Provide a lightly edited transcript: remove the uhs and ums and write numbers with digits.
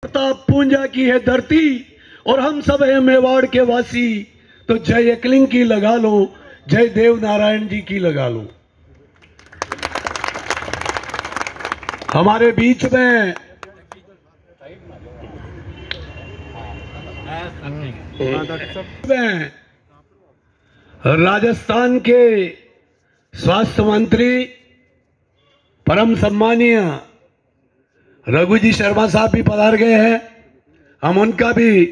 प्रताप पूंजा की है धरती और हम सब हैं मेवाड़ के वासी, तो जय एकलिंग की लगा लो, जय देव नारायण जी की लगा लो। हमारे बीच में राजस्थान के स्वास्थ्य मंत्री परम सम्मानीय रघु जी शर्मा साहब भी पधार गए हैं। हम उनका भी